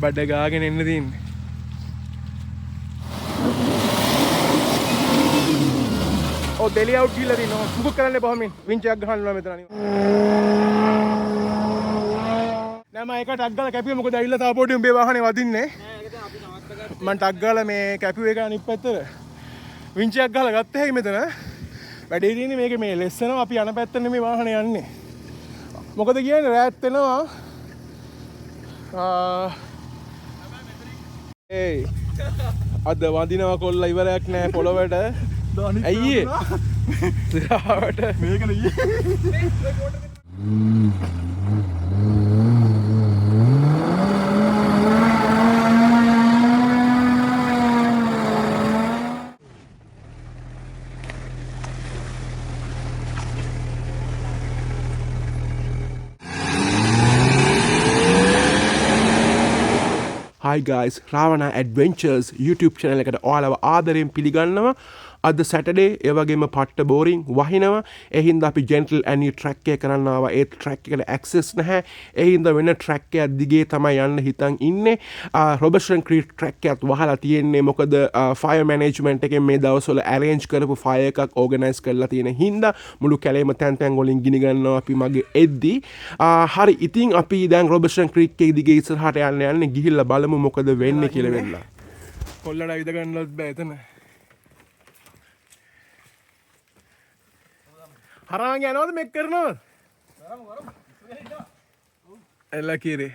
බඩ ගාගෙන එන්න තියෙන්නේ. ඔව් දෙලිය අවුට් ගිහලා තිනවා. සුබ කරන්න බොහොමින් වින්ච් එකක් ගහනවා මෙතන අනිවා. නෑ මම එක ටක් ගාලා කැපුවේ මොකද ඇවිල්ලා තාම පොඩි උඹේ වාහනේ වදින්නේ. නෑ ඒක දැන් අපි නවත්තගත්තා. මම ටක් ගාලා මේ කැපුවේ එක අනිත් පැත්තට. වින්ච් එකක් ගාලා ගත්ත හැකි මෙතන. වැඩේ තියෙන්නේ මේකේ මේ ලෙස්සනවා අපි යන පැත්තට නෙමෙයි වාහනේ යන්නේ. මොකද කියන්නේ රෑත් වෙනවා. ඒ අද වදිනවා කොල්ල ඉවරයක් නෑ පොළොවට. ඇයි සිරාවට මේකනේ Hi guys, Ravana Adventures YouTube channel එකට ඔයාලව ආදරයෙන් පිළිගන්නවා. අද Saturday ඒ වගේම පට්ට බෝරින් වහිනවා. ඒ හින්දා අපි gentle and new track එක කරන්න ආවා. ඒ track එකට access නැහැ. ඒ හින්දා වෙන track එකක් දිගේ තමයි යන්න හිතන් ඉන්නේ. Robertson Creek track එකත් වහලා තියෙන්නේ. මොකද fire management එකෙන් මේ දවස්වල arrange කරපු fire එකක් organize කරලා තියෙන හින්දා මුළු කැලේම තැන් තැන් වලින් ගිනි ගන්නවා අපි මගේ එද්දි. හරි ඉතින් අපි දැන් Robertson Creek එක දිගේ ඉස්සරහට යන්නේ ගිහිල්ලා බලමු මොකද වෙන්නේ කියලා වෙලා. කොල්ලට විද ගන්නවත් බෑ එතන. හරාන් යනවද මෙක් කරනවද? එලා කිරේ.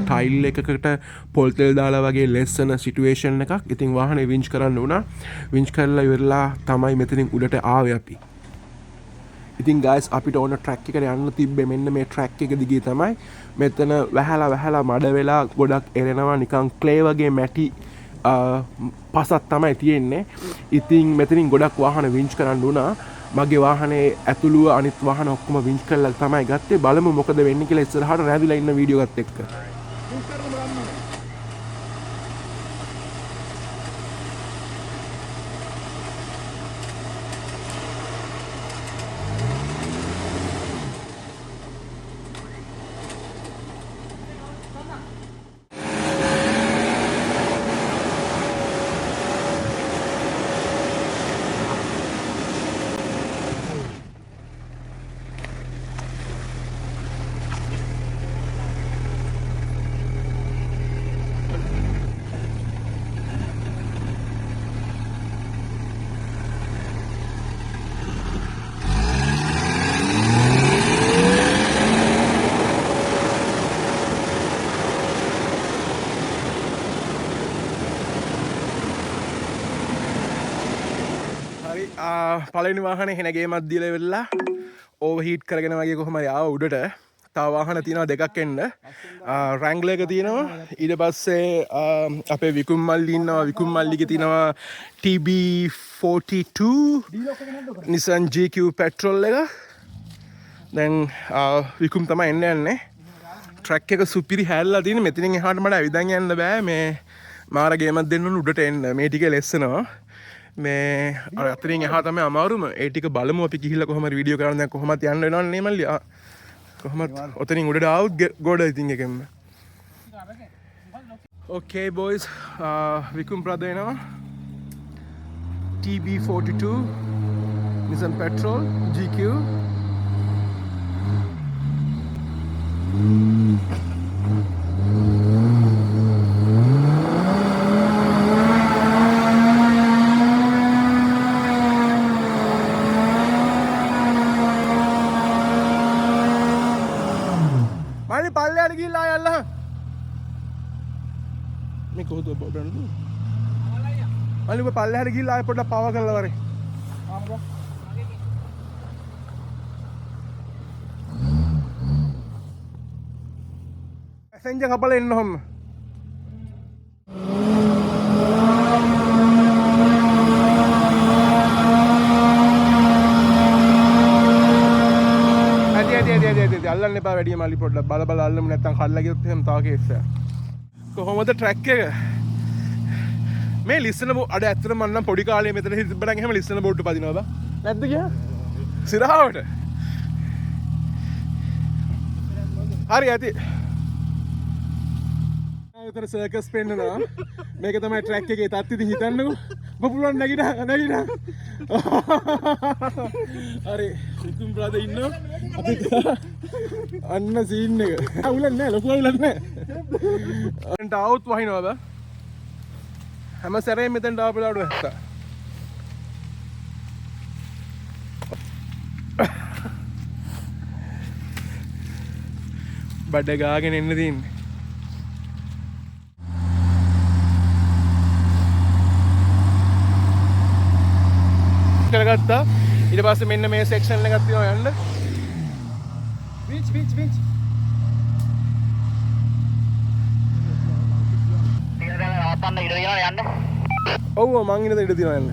ටයිල් එකකට පොල් තෙල් දාලා වගේ ලෙස්සන සිටුේෂන් එකක්. ඉතින් වාහනේ වින්ච් කරන්න වුණා. වින්ච් කරලා ඉවරලා තමයි මෙතනින් උඩට ආවේ අපි. ඉතින් guys අපිට ඕන ට්‍රැක් එකට යන්න තිබ්බේ මෙන්න මේ ට්‍රැක් එක දිගේ තමයි. මෙතන වැහලා මඩ වෙලා ගොඩක් එරෙනවා නිකන් ක්ලේ වගේ මැටි පසක් තමයි තියෙන්නේ. ඉතින් මෙතනින් ගොඩක් වාහන වින්ච් කරන්න වුණා. මගේ වාහනේ ඇතුළුව අනිත් වාහන ඔක්කොම වින්ච් කරලා තමයි ගත්තේ. බලමු මොකද වෙන්නේ කියලා ඉස්සරහට රැඳිලා ඉන්න වීඩියෝ එකත් එක්ක. පළවෙනි වාහනේ හෙන ගේමක් දීලා ඉවරලා ඕවර්හීට් කරගෙන වගේ කොහම හරි ආව උඩට. තව වාහන තියෙනවා දෙකක් එන්න. රැන්ග්ලර් එක තියෙනවා. ඊට පස්සේ අපේ විකුම් මල්ලි ඉන්නවා. විකුම් මල්ලිගේ තියෙනවා TB42 Nissan GQ petrol එක. දැන් විකුම් තමයි එන්න යන්නේ. ට්‍රැක් එක සුපිරි හැල්ලා තියෙන. මෙතනින් එහාට මට ඇවිදන් යන්න බෑ. මේ මාර ගේමක් දෙන්න ඕන උඩට එන්න. මේ ටික ලෙස්සනවා. මේ අතරින් එහා තමයි අමාරුම. ඒ ටික බලමු අපි ගිහිල්ලා කොහොම හරි වීඩියෝ කරන්න. දැන් කොහොමද යන්න වෙනවනේ නේ මල්ලි. කොහොමද ඔතනින් උඩට ආවොත් ගොඩ ඉතින් එකෙන්ම. Okay boys, විකුම් ප්‍රද එනවා. TB42 Nissan petrol GQ. මල්ලි පල්ලෙහාට ගිහිල්ලා ආය අල්ලහන්. මේ කොහොමද බබරන්නේ? මල්ලි ඔබ පල්ලෙහාට ගිහිල්ලා ආය පොඩ්ඩක් පව කරලා වරේ. පැසෙන්ජර් කපලා එන්න ඔහොම. ඇති අල්ලන්න එපා වැඩිය මල්ලි පොඩ්ඩක් බල බල අල්ලමු නැත්තම් කල්ලා ගියොත් එහෙම තව කේස් එකක්. කොහොමද ට්‍රැක් එක? මේ ලිස්සන අඩ ඇත්තට මම නම් පොඩි කාලේ මෙතන තිබ්බනම් එහෙම ලිස්සන බෝඩ් පදිනවා බා. නැද්ද ගියා? සිරාවට. හරි ඇති. ආයතන සර්කස් පෙන්නනවා. මේක තමයි ට්‍රැක් එකේ තත් ඉතින් හිතන්නකෝ. බබුලන් නැගිට. හරි. ඉතින් බ්‍රදර් ඉන්නවා. අපි අන්න සීන් එක. අවුලක් නැහැ ලොකු අවුලක් නැහැ. අන්ට આવුත් වහිනවා බා. හැම සැරේම මෙතෙන්ට ආව වෙලාවට වැස්සා. බඩ ගාගෙන එන්න තියෙන්නේ. කරගත්තා. ඊට පස්සේ මෙන්න මේ සෙක්ෂන් එකක් තියෙනවා යන්න. විච්. ආතන්න ඉඩ දෙනවා යන්න. ඔව් මං ඉන්න ඉඩ තියෙනවා යන්න.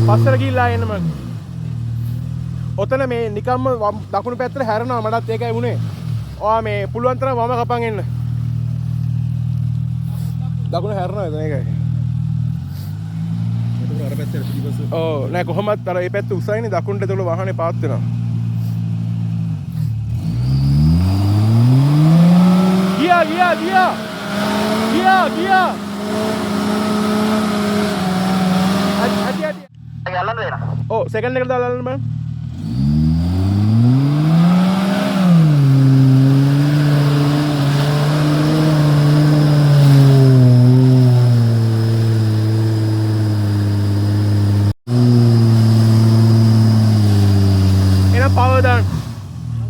පස්සට ගිහිල්ලා එන්න මං. ඔතන මේ නිකම්ම දකුණු පැත්තට හැරෙනවා මටත් ඒකයි වුනේ. ඔයා මේ පුළුවන් තරම් වම කපන් එන්න. දකුණ හැරෙනවා එතන ඒකයි. ඒක අර පැත්තට පිටිපස්ස. ඔව් නෑ කොහොමත් අර මේ පැත්ත උසයිනේ දකුණට ඒතකොට වාහනේ පාත් වෙනවා. ගියා. ඇති. යල්ලන්න දෙන්න. ඔව් සෙකන්ඩ් එකට දාලා බලන්න බෑ.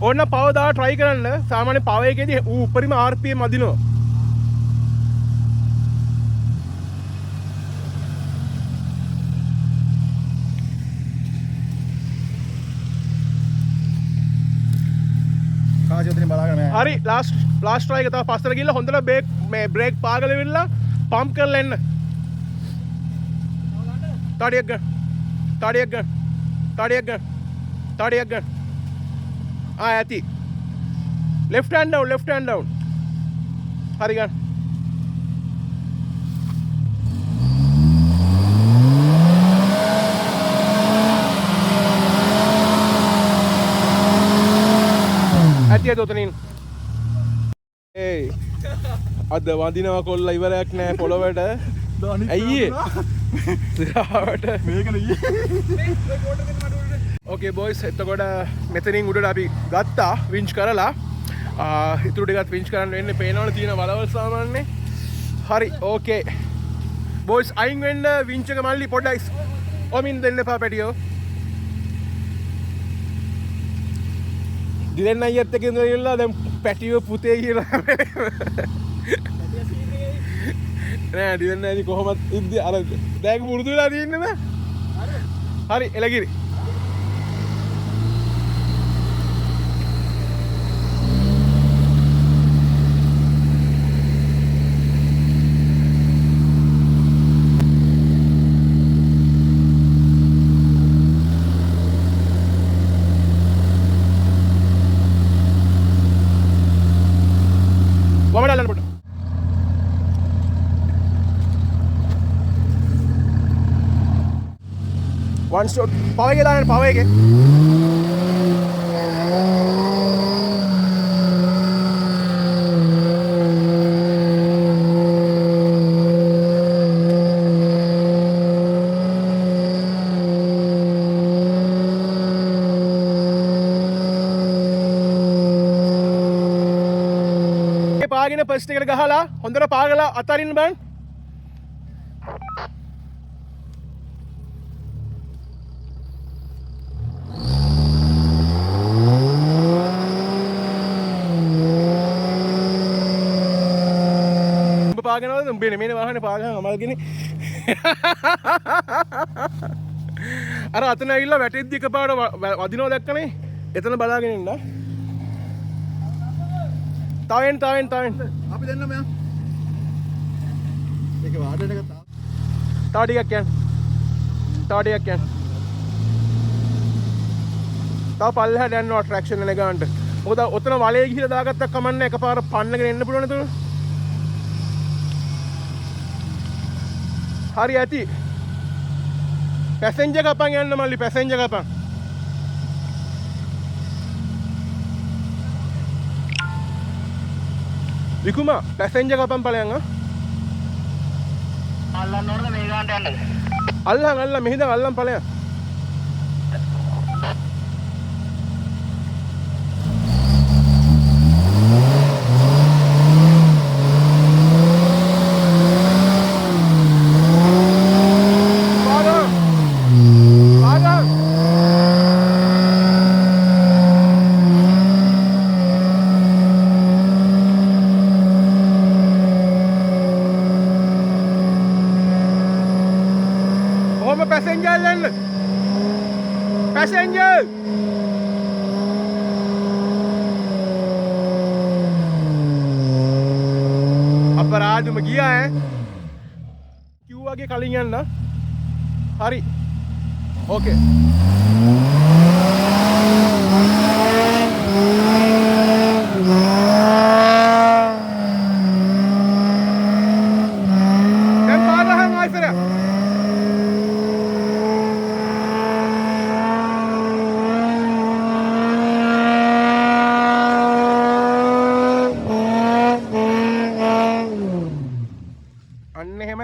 ඔන්න පව දා try කරන්න. සාමාන්‍ය පව එකේදී ඌ උඩරිම RPM අදිනවා. කාසියොතින් බලාගෙන මම. හරි ලාස්ට් try එක තව පස්සට ගිහලා හොඳට බ්‍රේක් පාගල වෙලා පම්ප් කරලා එන්න. තාඩියක් ගන්න. ඇති. left hand down. හරි ගන්න. ඇති ඔතනින්. අද වඳිනවා කොල්ලා ඉවරයක් නෑ පොළොවට. ඇයි ඕකේ බොයිස් එතකොට මෙතනින් උඩට අපි ගත්තා වින්ච් කරලා ඉතුරු ටිකත් වින්ච් කරන්න වෙන්නේ පේනවනේ තියෙන වලවල් සාමාන්‍යනේ. හරි ඕකේ බොයිස් අයින් වෙන්න වින්ච් එක මල්ලි පොඩ්ඩක් ඔමින් දෙන්න එපා පැටියෝ. දිලෙන් අයියත් එක්ක ඉඳලා ඉල්ලා දැන් පැටියෝ පුතේ කියලා. නෑ දිලෙන් අයියනි කොහොමත් ඉද්දි අර දැන් මුරුදු වෙලා තින්නේ නෑ. හරි එලගිරි. One shot. Power ke daane power ke. පාගෙන ෆස්ට් එකට ගහලා හොඳට පාගලා අතරින්න බෑ. පාගනවද උඹේ මේ වාහනේ පාගන අමල්ගෙන අර අතන ඇවිල්ලා වැටෙද්දි එකපාරට වදිනවා දැක්කනේ එතන බලාගෙන ඉන්න තාවෙන් අපි දෙන්න මෙයා ඒක වාඩට එක තව ටිකක් යන්න තව පල්ලෙහාට යනවා ට්‍රැක්ෂන් එක ගන්නට මොකද ඔතන වලේ ගිහලා දාගත්තා කමන්නේ එකපාර පන්නගෙන එන්න පුළුවන් නේද හරි ඇති පැසෙන්ජර් කපන් යන්න මල්ලි පැසෙන්ජර් කපන් විකුමා පැසෙන්ජර් කපන් ඵලයන් අල්ලන්න ඕනද මේ ගානට යන්නද? අල්ලන් මෙහිද අල්ලන් ඵලයන් passenger අපරාධම ගියා ඈ කිව්වාගේ කලින් යන්න හරි ඕකේ දැන් පාරහන් ආයිසර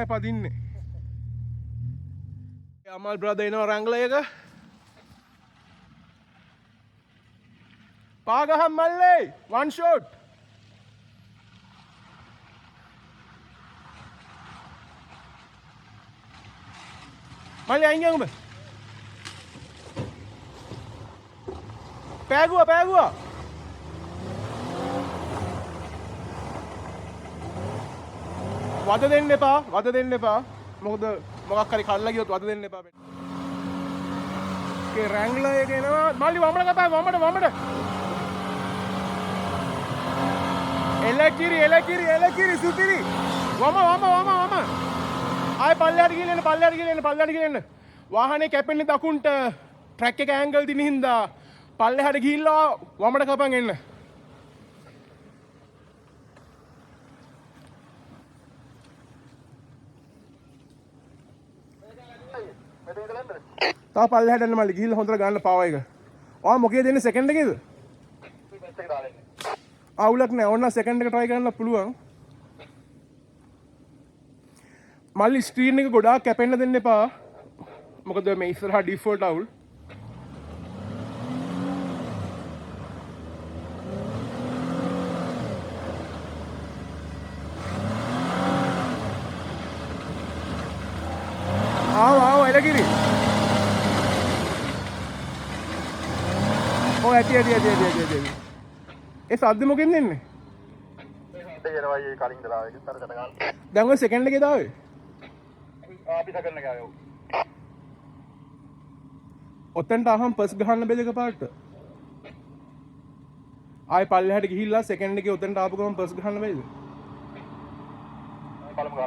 පදින්නේ අමල් බ්‍රදර් එනවා රැංගලයක පාගහම් මල්ලේ one shot මල්ලේ අයින් ගමු පෑගුවා වද දෙන්න එපා මොකද මොකක් හරි කල්ලා ගියොත් වද දෙන්න එපා ඒ රැංග්ලර් එක එනවා මල්ලි වමඩ කපා වමඩ එලකිරි සුතිරි වම ආයි පල්ලයට ගිහලා වාහනේ කැපෙන්නේ දකුණට ට්‍රැක් එක ඇන්ගල් දින හින්දා පල්ලෙහාට ගිහිල්ලා වමඩ කපන් එන්න තා පල්ලෙහාට යන්න මල්ලි ගිහිල්ලා හොඳට ගන්න පාව එක. ඔයා මොකේද දෙන්නේ සෙකන්ඩ් එකේද? අවුලක් නෑ. ඕන්න සෙකන්ඩ් එක try කරන්න පුළුවන්. මල්ලි ස්ක්‍රීන් එක ගොඩාක් කැපෙන්න දෙන්න එපා. මොකද මේ ඉස්සරහා ඩිෆෝල්ට් අවුල්. ආව එලගිරි. ඔය ඇති. ඒ සද්ද මොකෙන්ද එන්නේ? එනවා ඒ කලින් දලා ඒක තර කඩ ගන්න. දැන් ඔය සෙකන්ඩ් එකේ දාවේ? අපි සෙකන්ඩ් එක ආවේ. ඔතෙන්ට අහම් පස් ගහන්න බෙද එකපාරට. ආයි පල්ලෙහාට ගිහිල්ලා සෙකන්ඩ් එකේ ඔතෙන්ට ආපු ගමන් පස් ගහන්න බැයිද? බලමු.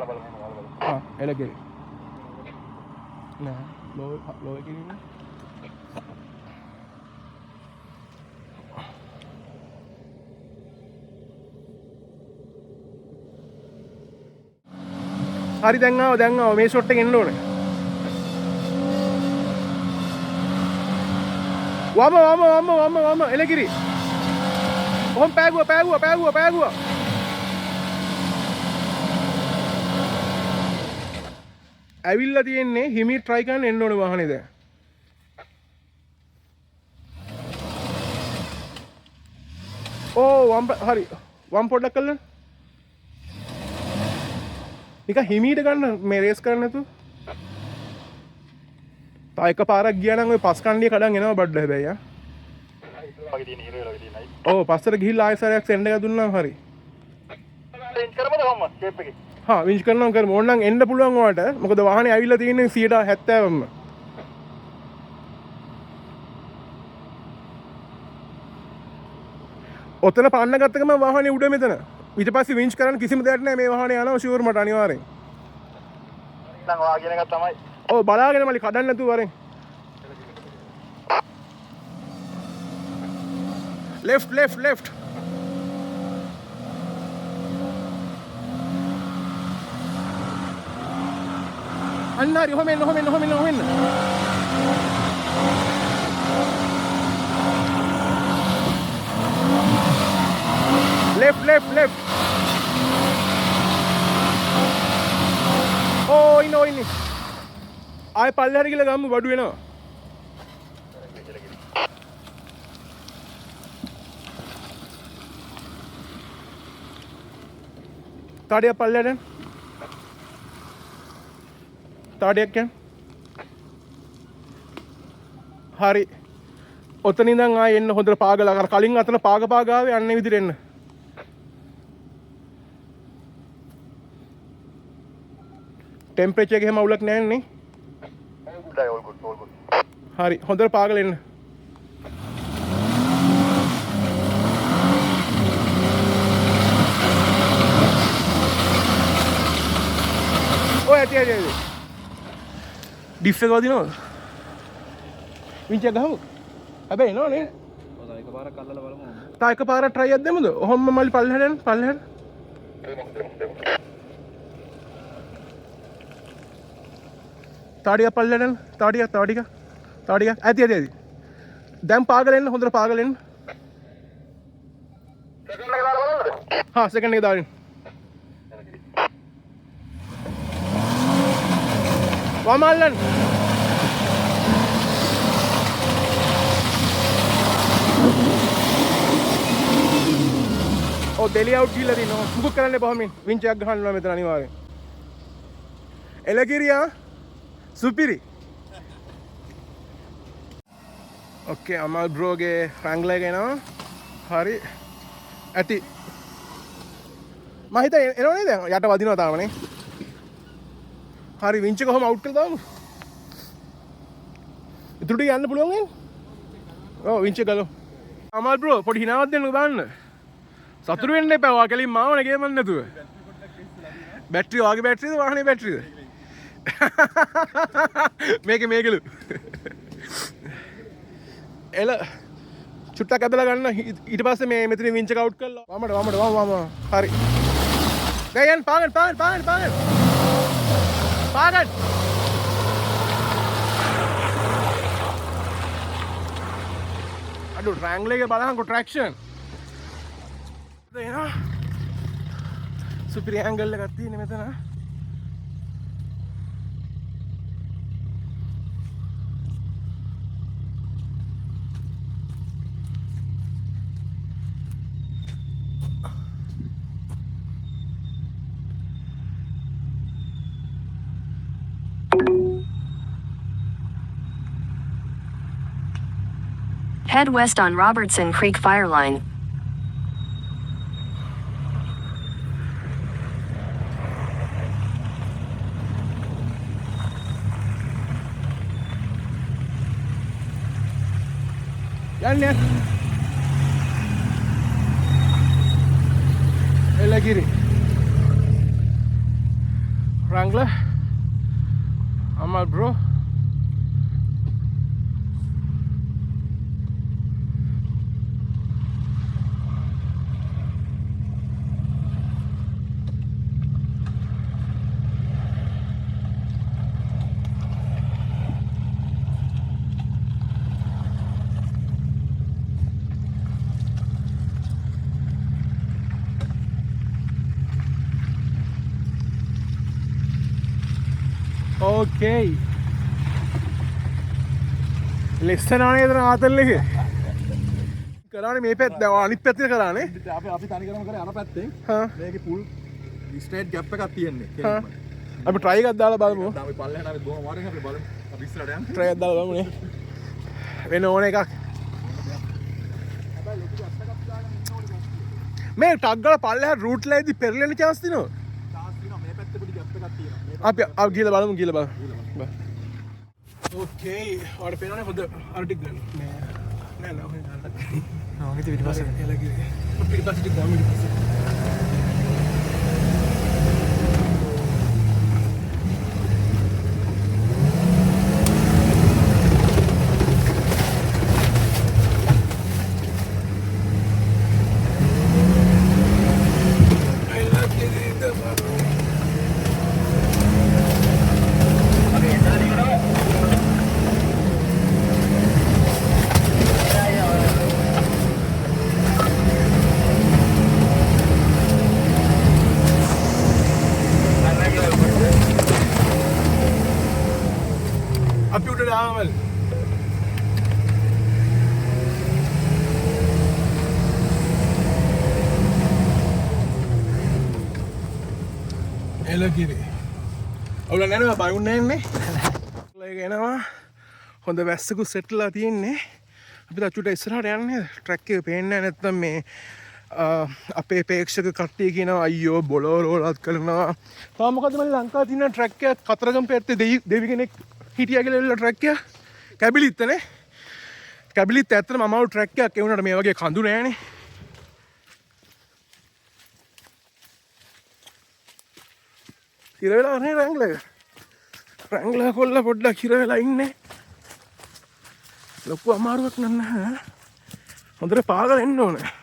එලගිරි. නෑ ලෝ එකේ ඉන්නේ. හරි දැන් ආව මේ ෂොට් එක එන්න ඕනේ. වම එලකිරි. ඔහොම පෑගුවා. ඇවිල්ලා තියෙන්නේ හිමි try කරන්න එන්න ඕනේ වාහනේ දැන්. හරි. වම් පොඩ්ඩක් කළා. නිකන් හිමීට ගන්න මේ රේස් කරන්න නැතුව. තා එක පාරක් ගියා නම් ওই පස් කණ්ඩිය කඩන් එනවා බඩ හැබැයි ආ. වගේ තියෙන හිරේ වගේ තියෙනයි. ඔව් පස්සට ගිහිල්ලා ආයෙ සරයක් සෙන්ඩ් එක දුන්නාම හරි. රේන්ජ් කරමුද කොහොමද ෂේප් එකේ? හා විංච් කරනවා කරමු. ඕනනම් එන්න පුළුවන් ඔයාලට. මොකද වාහනේ ඇවිල්ලා තියෙන්නේ 70%ම. ඔතන පන්න ගත්ත ගමන් වාහනේ උඩ මෙතන. ඊට පස්සේ විංච් කරන්න කිසිම දෙයක් නැහැ. මේ වාහනේ යනවා ෂුවර් මට අනිවාර්යෙන්. දැන් ඔයා කියන එක තමයි ඔව් බලාගෙන මල්ලි කඩන්න නැතුව වරෙන්. left. අන්න හරි ඔහොම එන්න. left. ඕ ඉන්නේ. ආයෙ පල්ලෙහාට ගිහලා ගමු වඩු වෙනවා. තාඩියක් පල්ලෙහාට. තාඩියක් යන්න. හරි. ඔතන ඉඳන් ආයෙ එන්න හොඳට පාගලා. අර කලින් අතන පාග ආවේ අන්නේ විදිහට එන්න. ටෙම්පරේචර් එක එහෙම අවුලක් නැහැ නේ. all good. හරි හොඳට පාගල එන්න. ඔය ඇති. ඩිෆ් එක වදිනවද? විංච් එක ගහමු. හැබැයි එනවා නේ. ඔතන එකපාරක් අල්ලලා බලමු. තා එකපාරක් try එකක් දෙමුද? ඔහොම මල්ලි පල්ලෙහාට. තාඩියක් පල්ලෙහාට. තාඩියක්. ඇති. දැන් පාගල එන්න හොඳට පාගල එන්න. සෙකන්ඩ් එක දාලා බලන්නද? හා සෙකන්ඩ් එක දාන්න. වමල්ලන්. ඔව් දෙලිය අවුට් ගිහලා දිනවා. මුකුත් කරන්න එපා මේ වින්ච් එකක් ගහන්න ඕන මෙතන අනිවාර්යෙන්. එලගිරියා සුපිරි. ඕකේ අමල් බ්‍රෝගේ රැංග්ලර් එක එනවා. හරි. ඇති. මම හිතා එනවනේ දැන් යට වදිනවා තාමනේ. හරි වින්ච් එක කොහොම අවුට් කරලා දාමු. ඉතුරු ටික යන්න පුළුවන් නේ? ඔව් වින්ච් එක ගලව. අමල් බ්‍රෝ පොඩි හිනාවක් දෙන්න බලන්න. සතුටු වෙන්න එපා. ඔයා කලින් මාවනේ ගේමක් නැතුව. බැටරි ඔයාගේ බැටරිද වාහනේ බැටරිද? මේකලු. එල චුට්ටක් ඇදලා ගන්න. ඊට පස්සේ මේ මෙතන වින්ච් එක අවුට් කරලා වමට. හරි. දැන් යන්න පාගන්න. අඩු රැංග්ලර් එක බලහන්කො ට්‍රැක්ෂන්. එනවා. සුපිරි ඇන්ගල් එකක් තියෙන මෙතන. Head west on Robertson Creek Fire Line. යන්න. එලගිරි. Wrangler. Amal bro. Okay. ලෙස්සන ආනේ එතන ආතල් එකේ. කරානේ මේ පැත්ත අනිත් පැත්තේ කරානේ. අපි තනි කරම කරේ අර පැත්තෙන්. හා. මේකේ පුල් ස්ට්‍රේට් ගැප් එකක් තියෙන්නේ. හා. අපි try එකක් දාලා බලමු. දැන් අපි පල්ලෙහාට අපි බොහොම වාරෙන් අපි බලමු. අපි ඉස්සරහට යන්න. try එකක් දාලා බලමු නේ. වෙන ඕන එකක්. මේ ටක් ගාලා පල්ලෙහාට රූට් ලයිදී පෙරලෙන්න chance තියෙනවද? chance තියෙනවා මේ අපි ගිහලා බලමු ගිහලා බලමු. ඕකේ ඔයාලට පේනවනේ හොඳ අර ටික ගන්න. නෑ නෑ ඔහෙ ගන්න. ඔගේ පිටිපස්සේ එලගේ පිටිපස්සේ ටික ගන්න පිටිපස්සේ. අපි උඩට ආවමල් එලකිරි ඔවුල නැනවා බයුන්නන්නේ එනවා හොඳ වැස්සකු සෙට්ලා තියෙන්නේ අපි තච්චුට ඉස්සරහට යන්නේ ට්‍රැක් එක පේන්නේ නැත්නම් මේ අපේ පේක්ෂක කට්ටිය කියනවා අයියෝ බොලෝරෝලත් කරනවා තාම මොකද මම ලංකාවේ තියෙන ට්‍රැක් එක කතරගම පැත්තේ දෙවි කෙනෙක් හිටියා කියලා එල්ල ට්‍රැක් එක කැබිලිත්නේ කැබිලිත් ඇත්තටම අමාරු ට්‍රැක් එකක් ඒ වුණාට මේ වගේ කඳු නෑනේ හිර වෙලා නේ රැංග්ලර් කොල්ල පොඩ්ඩක් හිර වෙලා ඉන්නේ ලොකු අමාරුවක් නෑ හොඳට පාගල එන්න ඕනේ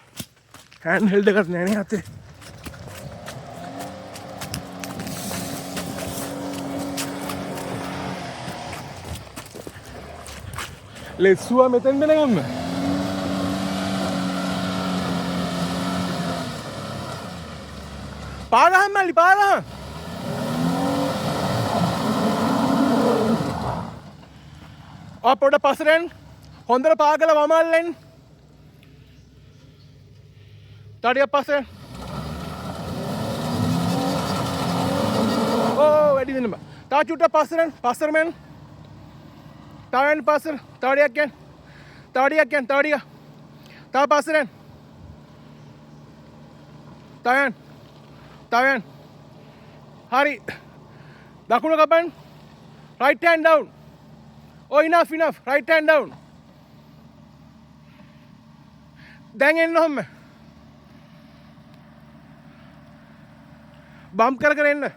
හෑන්ඩ් හෙල්ඩ් එකක් නෑනේ අතේ ලෙස්සුවා මෙතෙන්ද නගන්න පාරහන් මල්ලි පාරහන් පොඩ පසරෙන් හොඳට පාගල වමල්ලෙන් තඩිය පසෙන් ඕ වැඩි දෙන්න බා තා චුට්ට පසරෙන් පසරමෙන් තවෙන් පසර තවඩියක් යන් තවඩිය තව පසරෙන් තවෙන් හරි දකුණ කපන් right hand down oh enough right hand down දැන් එන්න ඔහම බම්ප් කර එන්න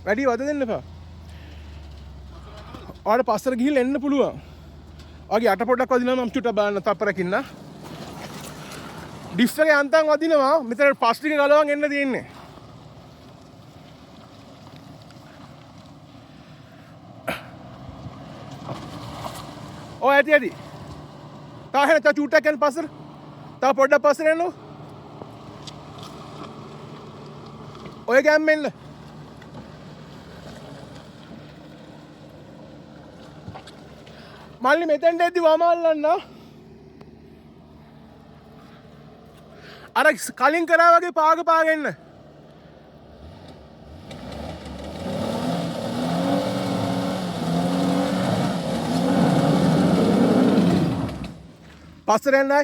වැඩි වද දෙන්න එපා. ඔයාලට පස්සට ගිහිල්ලා එන්න පුළුවන්. ඔයාගේ අට පොඩ්ඩක් වදිනවා මම චුට්ටක් බලන්න තප්පරකින්න. ඩිස් එකේ අන්තම් වදිනවා. මෙතන පස් ටික ගලවන් එන්න තියෙන්නේ. ඔය ඇටි. තාහෙන තා චුට්ටක් යන පස්සට. තා පොඩ්ඩක් පස්සට එන්න. ඔය ගැම්මෙන්න. මල්ලි මෙතෙන්ට එද්දි වම අල්ලන්න අර කලින් කරා වගේ පාගන්න පස්සරෙන්නයි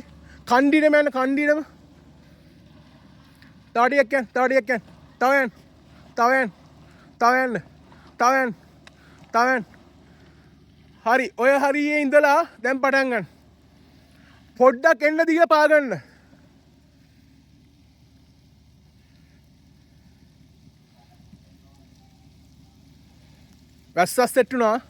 කණ්ඩිරම යන කණ්ඩිරම තවඩියක් යන් තවෙන් හරි ඔය හරියේ ඉඳලා දැන් පටන් ගන්න. පොඩ්ඩක් එන්න දිග පාගන්න. වැස්සස් සෙට් වුණා.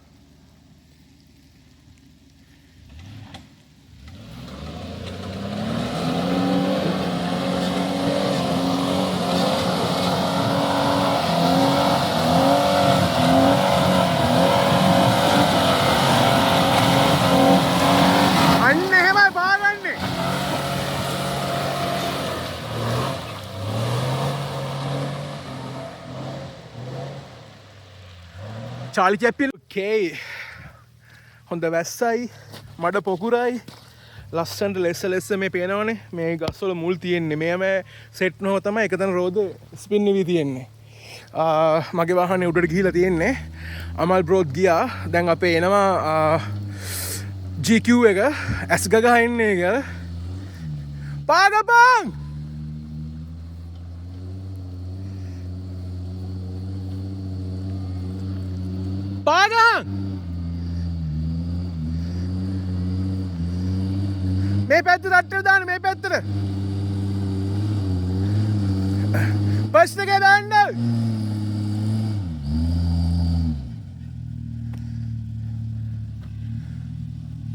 Charlie Chaplin. Okay. හොඳ වැස්සයි මඩ පොකුරයි ලස්සන්ට ලෙස්ස මේ පේනවනේ මේ ගස්වල මුල් තියෙන්නේ මේම සෙට් නොව තමයි එකතන රෝද ස්පින් වෙවි තියෙන්නේ මගේ වාහනේ උඩට ගිහිලා තියෙන්නේ අමල් බ්‍රෝත් ගියා දැන් අපේ එනවා GQ එක ඇස් ගගා ඉන්නේ කියලා පාගපන් පාගන් මේ පැත්තට රට්ටට දාන්න මේ පැත්තට බස් එකේ දාන්න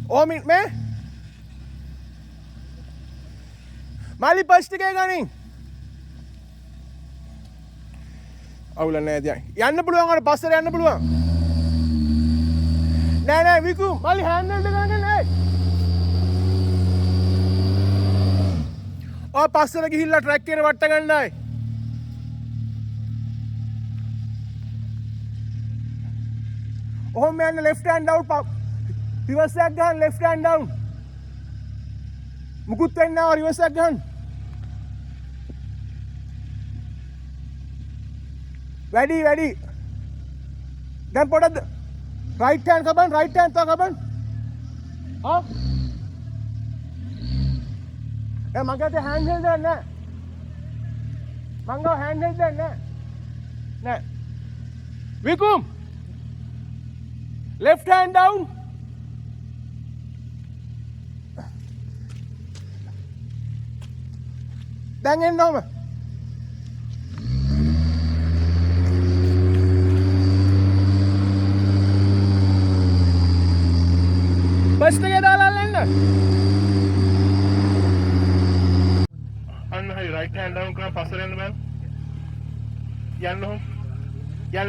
ඕමින් මේ මාලි බස් එකේ ගනින් අවුල නැහැ දැන් යන්න පුළුවන් අර පස්සට යන්න පුළුවන් නෑ විකු මාලි හෑන්ඩල් එක ගන්න නෑ පස්සට ගිහිල්ලා ට්‍රැක් එකට වට්ට ගන්නයි. ඔහොම යන්න left hand down reverse එක ගන්න left hand down. මුකුත් වෙන්නේ නැහැ reverse එක ගන්න. වැඩි. දැන් පොඩක් right hand කබන් right hand තව කබන්. මගේ අතේ හෑන්ඩ් හෙල්ඩ් එකක් නැහැ. මං ගාව හෑන්ඩ් හෙල්ඩ් එකක් නැහැ. විකුම්. left hand down. දැන් එන්න ඕම. බස් එකේ දාලා එන්න. right hand down කරන පස්සට යන්න බෑ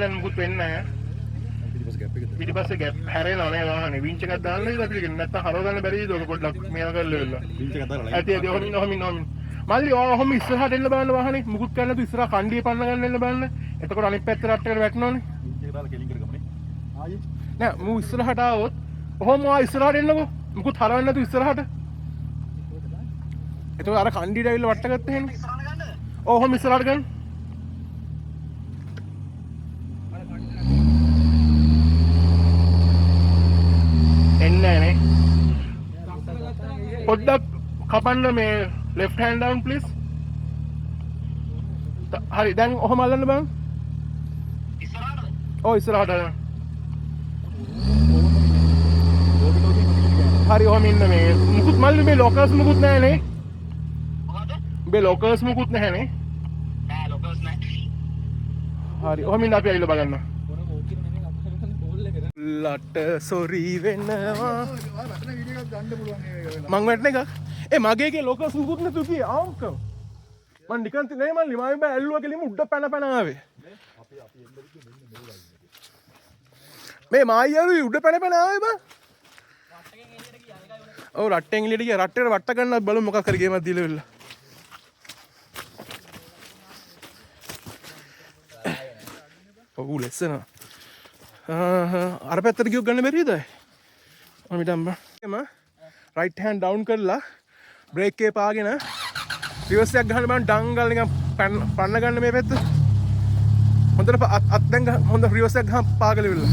යන්න මුකුත් වෙන්නේ නැහැ පිටිපස්සේ ගැප් හැරෙනවා නේ වාහනේ වින්ච් එකක් දාන්න ඉතින් අපි කියන්නේ නැත්තම් හරව ගන්න බැරිද ඔක පොඩ්ඩක් මේවා කරලා වෙලා වින්ච් එකක් දාලා ඇති ඔහොමින් මල්ලි ඔහොම ඉස්සරහට එන්න බලන්න වාහනේ මුකුත් කරන්න තු ඉස්සරහ කණ්ඩිය පන්න ගන්න එන්න බලන්න එතකොට අනිත් පැත්තට රට්ටකට වැටෙනවනේ වින්ච් එක දාලා කෙලින් කරගමනේ ආයේ නෑ මූ ඉස්සරහට ආවොත් ඔහොම ඉස්සරහට එන්නකෝ මුකුත් හරවන්න නැතු ඉස්සරහට එතකොට අර කණ්ඩියට ඇවිල්ලා වට්ට ගත්ත එහෙනම් ඔහොම ඉස්සරහට ගන්න එන්නේ නේ පොඩ්ඩක් කපන්න මේ left hand down please හරි දැන් ඔහොම අල්ලන්න බං ඉස්සරහට හරි ඔහොම ඉන්න මේ මුකුත් මල්ලි මේ ලොකර්ස් මුකුත් නැහැ නේ මේ ලොකර්ස් මුකුත් නැහැ නේ නෑ ලොකර්ස් නැහැ හරි ඔහොම ඉන්න අපි ඇවිල්ලා බලන්න ලට සොරි වෙනවා මං වැටෙන එක මගේ එකේ ලොකර්ස් මුකුත් නැතු කියේ ආවක මං නිකන් නේ මල්ලි මම බෑ ඇල්ලුවා කෙලිම උඩ පැන ආවේ මේ මායියරු උඩ පැන ආවේ බං ඔව් රට්ටෙන් එළියට ගියා රට්ටේට වට ගන්නත් බලමු මොකක් හරි ගේමක් දීලා වෙලා ඔව් ලෙස්සන අර පැත්තට ගියොත් ගන්න බැරිද මම ඊටම රයිට් හෑන්ඩ් ඩවුන් කරලා බ්‍රේක් එකේ පාගෙන රිවර්ස් එකක් ගහන්න බෑ ඩංගල් නිකන් පන්න ගන්න මේ පැත්ත හොඳට අත් දැන් හොඳ රිවර්ස් එකක් ගහන්න පාගල වෙලා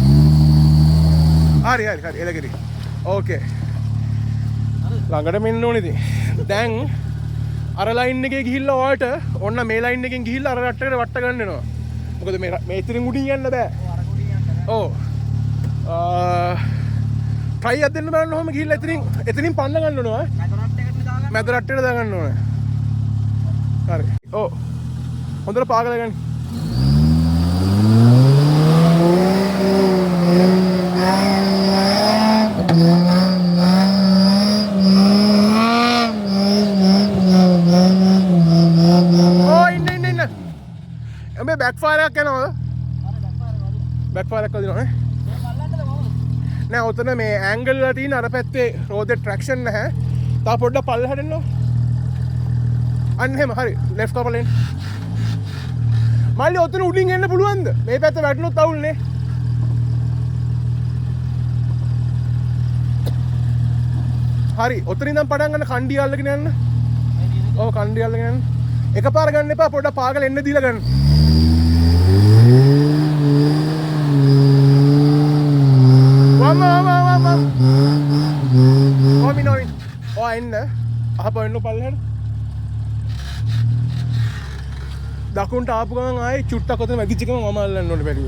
හරි එලගිරි ඕකේ ළඟට මෙන්න ඕනේ ඉතින් දැන් අර ලයින් එකේ ගිහිල්ලා ඔයාලට ඔන්න මේ ලයින් එකෙන් ගිහිල්ලා අර රට්ටකට වට ගන්න වෙනවා මොකද මේ ඉතින් උඩින් යන්න බෑ ඔව් ට්‍රයි එකක් දෙන්න බලන්න ඔහම ගිහිල්ලා එතනින් පන්න ගන්න ඕනවා මැද රට්ටේට දාගන්න ඕනේ හරි ඔව් හොඳට පාගලා ගන්න බැක්ෆයර් එකක් යනවද? බැක්ෆයර් එකක් වදිනවා නේ. නෑ ඔතන මේ ඇන්ගල් වල තියෙන අර පැත්තේ රෝදේ ට්‍රැක්ෂන් නැහැ. තා පොඩ්ඩක් පල්ලෙහාට එන්න. අන්න එහෙම හරි. ලෙෆ්ට් කපලෙන්. මල්ලි ඔතන උඩින් එන්න පුළුවන්ද? මේ පැත්ත වැටුනොත් අවුල්නේ. හරි ඔතනින් ඉඳන් පටන් ගන්න කණ්ඩිය අල්ලගෙන යන්න. ඔව් කණ්ඩිය අල්ලගෙන යන්න. එකපාර ගන්න එපා පොඩ්ඩක් පාගල එන්න දීලා ගන්න. වම. කොමිනෝවින්. ඔය එන්න. අහපො එන්න පල්ලෙහාට. දකුණට ආපු ගමන් ආයේ චුට්ටක් ඔතන වැగిච්ච ගමන් මම අල්ලන්න ඕනේ බැරිව.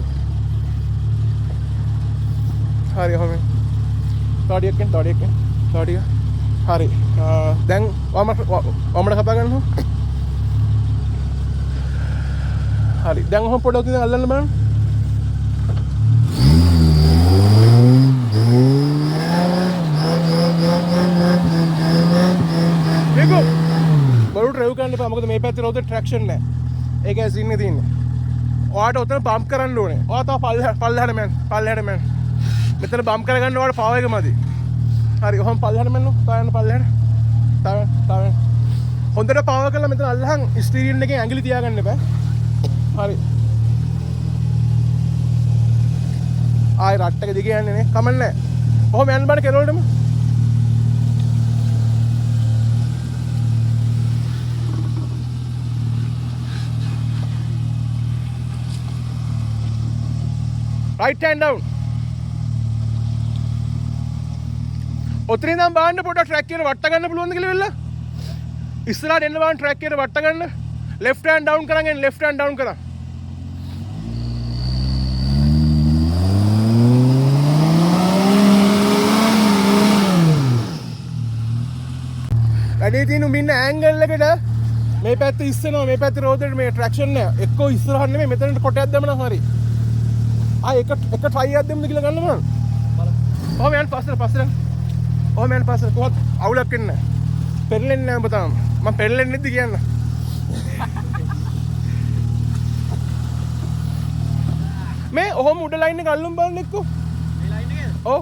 හරි හොමෙන්. තාඩියක්. හරි. දැන් වමට කපා ගන්නවා. හරි. දැන් ඔහොම පොඩක් ඉතින් අල්ලන්න බලන්න. මේකෝ. බරු ඩ්‍රයිව් කරන්න එපා. මොකද මේ පැත්තේ රෝදේ ට්‍රැක්ෂන් නැහැ. ඒක ඇසින්නේ තියෙන්නේ. ඔයාට ඔතන පම්ප් කරන්න ඕනේ. ඔයා තව පල්ලෙහාට මෑන්. මෙතන බම්ප් කරගන්න ඔයාලට පාව එක මදි. හරි ඔහොම පල්ලෙහාට මෙන්න. තායන්න පල්ලෙහාට. තාම. හොඳට පාව කරලා මෙතන අල්ලහන් ස්ටීරියන් එකේ ඇඟිලි තියාගන්න එපා. හරි. ආයි රට් එක දිගේ යන්නේ නේ. කමන්නේ. ඔහොම යන්න බෑ කෙරවලටම. right hand down. ඔතනින් ඉඳන් බලන්න පොඩ ට්‍රැක් එකට වට ගන්න පුළුවන්ද කියලා වෙලා. ඉස්සරහට එන්න බලන්න ට්‍රැක් එකට වට ගන්න. left hand down කරන් එන්න left hand down කරන්. වැඩි තියෙන මින්න ඇන්ගල් එකට මේ පැත්ත ඉස්සෙනවා මේ පැත්තේ රෝදෙට මේ ට්‍රැක්ෂන් එක එක්ක ඉස්සරහට නෙමෙයි මෙතනට කොටයක් දැම්මම හරි. එක ට්‍රයි එකක් දෙමුද කියලා ගන්න බලන්න. ඔහොම යන්න පස්සට. ඔහොම යන්න පස්සට. කොහොත් අවුලක් එන්නේ නැහැ. පෙරලෙන්නේ නැහැ ඔබ තාම. මම පෙරලෙන්නේ නැද්ද කියන්න. මේ ඔහොම උඩ ලයින් එක අල්ලමු බලන්න එක්කෝ. මේ ලයින් එකේද? ඔව්.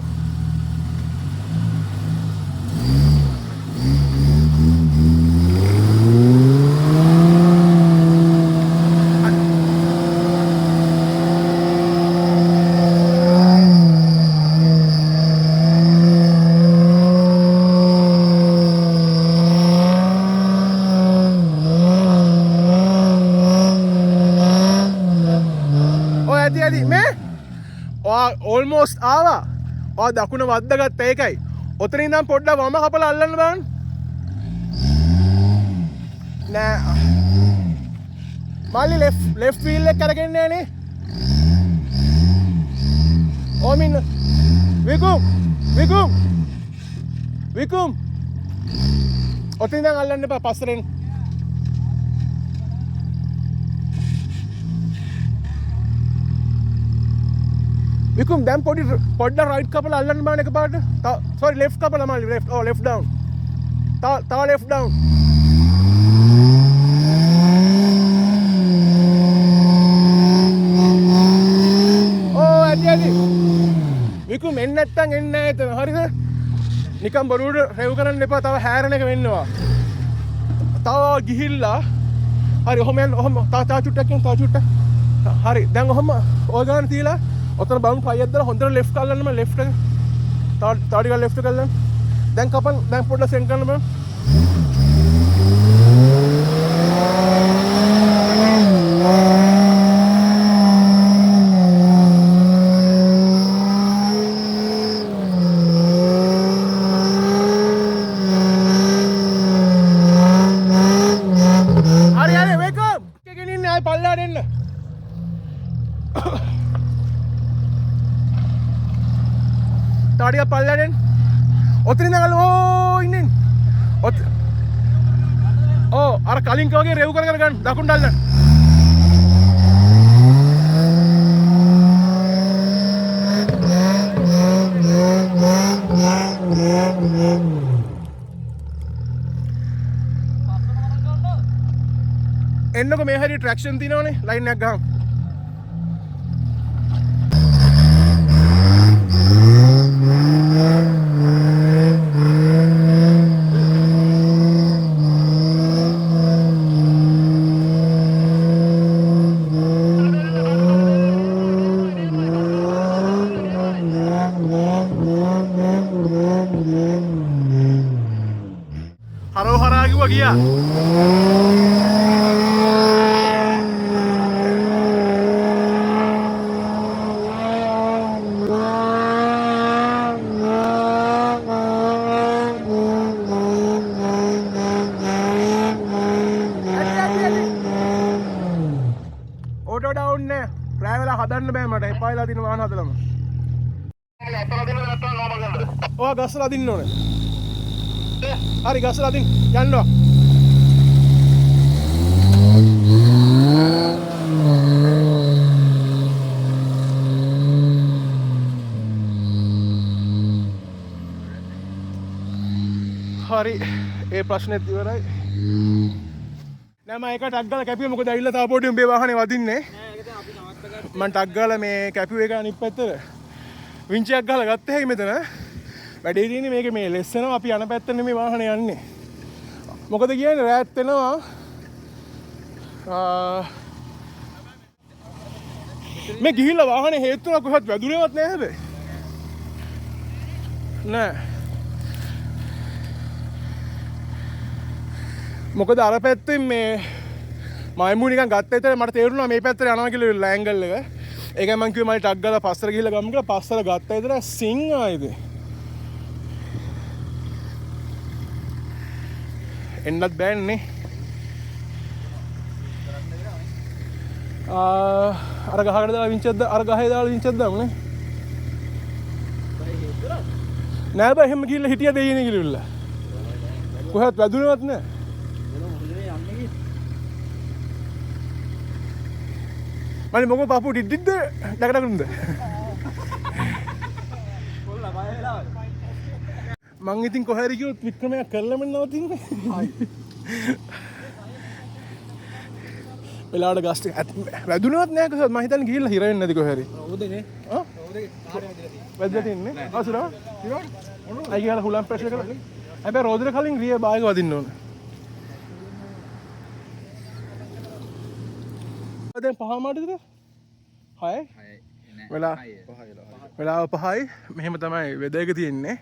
ඕල්මෝස්ට් ආවා. ඔයා දකුණ වද්දාගත්ත ඒකයි. ඔතන ඉඳන් පොඩ්ඩක් වම කපලා අල්ලන්න බලන්න. නෑ. මල්ලි left wheel එක කරගෙන යන්නේ. ඕමින් විකුම්. ඔතන ඉඳන් අල්ලන්න එපා පස්සෙන්. විකුම් දැන් පොඩ්ඩක් රයිට් කපලා අල්ලන්න බෑනේ එකපාරට. sorry left කපලා මල්ලි left. oh left down. තව left down. oh ඇටි. විකුම් එන්න නැත්තම් එන්නේ නැහැ එතන. හරිද? නිකන් බරුවට රෙව් කරන්න එපා. තව හැරෙන එක වෙන්නවා. තව ගිහිල්ලා හරි ඔහොම යන්න. ඔහොම තව චුට්ටක් යන්න. හරි දැන් ඔහොම ඔය ගන්න තියලා ඔතන බලමු පයියක් දාලා හොඳට left කරන්න මම left එක. තව ටිකක් left කරලා. දැන් කපන් දැන් පොඩ්ඩක් සෙන් කරන්න බෑ. හරි wake up. එකකින් ඉන්නේ ආයි පල්ලෙහාට එන්න. තාඩිය පල්ලෙන් ඔතන ඉඳන් ඕ ඉන්නේ අර කලින් කවගේ රෙව් කර ගන්න දකුණට අල්ලන්න. එන්නකො මේ හැරි ට්‍රැක්ෂන් තියෙනවනේ ලයින් එකක් ගහමු. ඕටෝ ඩවුන් නෑ. රෑ වෙලා හදන්න බෑ මට. එපා වෙලා තියෙන වාහන හදලම. අතන දෙන්න නැත්තම් නෝමල් ගන්නද? ඔයා ගස්සලා අදින්න ඕනේ. හරි ගස්සලා අදින්න. යන්නවා. හරි ඒ ප්‍රශ්නෙත් ඉවරයි. නෑ මම එක ටක් ගාලා කැපුවේ මොකද ඇවිල්ලා තාම පොඩි උඹේ වාහනේ වදින්නේ. මම ටක් ගාලා මේ කැපුවේ එක අනිත් පැත්තට වින්චියක් ගාලා ගත්ත හැකි මෙතන. වැඩේ තියෙන්නේ මේක මේ ලෙස්සනවා අපි යන පැත්තට නෙමෙයි වාහනේ යන්නේ. මොකද කියන්නේ රෑත් වෙනවා. මේ ගිහිල්ලා වාහනේ හේතුවක් කොහෙවත් වැදුනේවත් නෑ හැබැයි. නෑ. මොකද අර පැත්තෙන් මේ මයිමු නිකන් ගත්ත විතර මට තේරුණා මේ පැත්තට යනවා කියලා ඇන්ගල් එක. ඒකයි මං කිව්වේ මම ටක් ගාලා පස්සට ගිහිල්ලා ගමු කියලා. පස්සට ගත්ත විතර සිං ආයිද. එන්නත් බෑනේ. අර ගහකට දාලා වින්චද්ද අර ගහේ දාලා වින්චද්ද දාමුනේ. නෑ බෑ එහෙම ගිහිල්ලා හිටියා දෙයිනේ කියලා. කොහෙවත් වැදුනවත් නෑ. මම මොකෝ පාපු ඩිඩ්ඩිද්ද ඩකඩකුම්ද මං ඉතින් කොහරි ගියොත් වික්‍රමයක් කරලම නවතින්නේ වෙලාවට ගස් වැදුනවත් නෑ කොහොමද මම හිතන්නේ ගිහිල්ලා හිර වෙන්නේ නැති කොහරි ඕදේනේ වැදලා තින්නේ අසුරා අය ගිහලා හුලම් ප්‍රෙෂර් කරලා හැබැයි රෝදේ කලින් රිය බායක වදින්න ඕන දැන් පහමාටද 6යි වෙලාව 5යි මෙහෙම තමයි වෙදර් එක තියෙන්නේ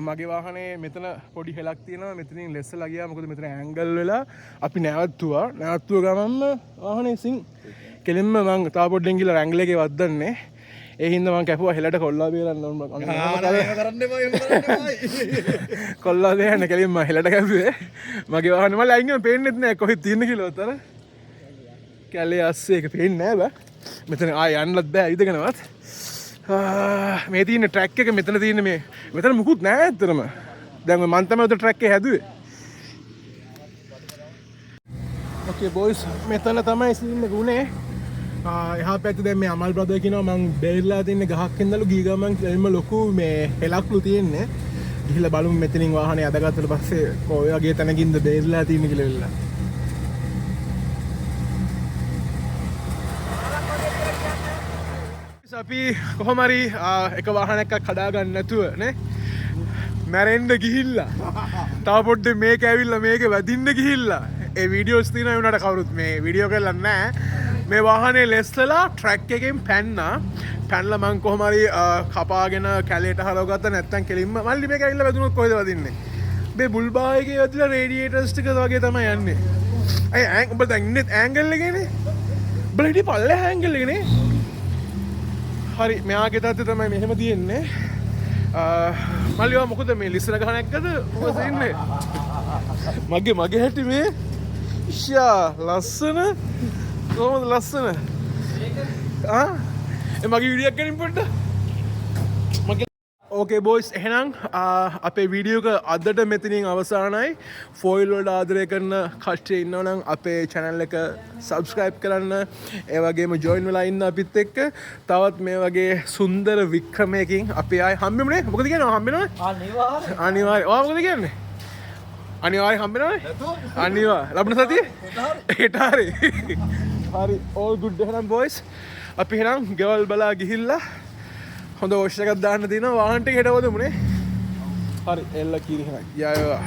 මගේ වාහනේ මෙතන පොඩි හෙලක් තියෙනවා මෙතනින් ලෙස්සලා ගියා මොකද මෙතන ඇන්ගල් වෙලා අපි නැවතුව ගමන්ම වාහනේ සිං කෙලින්ම මං තා පොඩ්ඩෙන් ගිහලා රැංගල් එකේ වද්දන්නේ ඒ හින්දා මං කැපුවා හෙලට කොල්ලා බේරන්න ඕන කොල්ලා දෙන්න කෙලින්ම හෙලට කැපුවේ මගේ වාහනේ මම ලයින් පේන්නෙත් නෑ කොහෙද තියෙන්නේ කියලා උතර කැලේ අස්සේ එක පේන්නේ නෑ බා මෙතන ආය යන්නත් බෑ ඉදගෙනවත් මේ තියෙන ට්‍රැක් එක මෙතන තියෙන මේ මෙතන මුකුත් නෑ ඇත්තටම දැන් මම තමයි උඩ ට්‍රැක් එක හැදුවේ ඕකේ බොයිස් මෙතන තමයි සීන් එක උනේ එහා පැත්තේ දැන් මේ අමල් බ්‍රදර් කියනවා මං බේරලා තින්නේ ගහක් ඉඳලු ගී ගමන් එල්ම ලොකු මේ හෙලක්ලු තියෙන්නේ ගිහිල්ලා බලමු මෙතනින් වාහනේ අදගත්තට පස්සේ ඔය වගේ තැනකින්ද බේරලා තින්නේ කියලා වෙලා අපි කොහොමරි එක වාහනයක් කඩාගන්න නැතුව නේ මැරෙන්න ගිහිල්ලා තව පොඩ්ඩේ මේක ඇවිල්ලා මේක වැදින්න ගිහිල්ලා ඒ වීඩියෝස් තියෙනවා ඒ උනාට කවුරුත් මේ වීඩියෝ කරලා නැහැ මේ වාහනේ ලෙස්සලා ට්‍රැක් එකෙන් පැනලා මං කොහොමරි කපාගෙන කැලේට හරව ගත්තා නැත්තම් කෙලින්ම මල්ලි මේක ඇවිල්ලා වැදුනොත් කොහෙද වදින්නේ මේ බුල්බා එකේ වැදිලා රේඩියේටර්ස් ටික වගේ තමයි යන්නේ අය උඹ දැන් ඉන්නේ ඇන්ගල් එකේනේ උඹ හිටියේ පල්ලේ ඇන්ගල් එකේනේ හරි මෙයාගේ තත්ත්වය තමයි මෙහෙම තියෙන්නේ මල්ලිවා මොකද මේ ලිස්සන ගහන එක්කද මොකද ඉන්නේ මගේ හැටි මේ ඉෂා ලස්සන කොහොමද ලස්සන මගේ වීඩියෝ එකකින් පොඩ්ඩක් ඕකේ බොයිස් එහෙනම් අපේ වීඩියෝ එක අදට මෙතනින් අවසానයි ෆොයිල් වලට ආදරය කරන කට්ටිය ඉන්නවා නම් අපේ channel එක subscribe කරන්න ඒ වගේම join වෙලා ඉන්න අපිත් එක්ක තවත් මේ වගේ සුන්දර වික්‍රමයකින් අපි ආයි හම්බෙමුනේ මොකද කියනවා හම්බෙනවනේ අනිවාර්යයෙන් ඔයා මොකද කියන්නේ අනිවාර්යයෙන් හම්බෙනවනේ අනිවාර්යයෙන් ලබන සතියේ ඒට හරි all good එහෙනම් boys අපි එහෙනම් ගෙවල් බලා ගිහිල්ලා හොඳ වොෂ් එකක් දාන්න තියෙනවා වාහන ටික හෙටවද මුනේ හරි එල්ල කීරි එහෙනම් යායෝ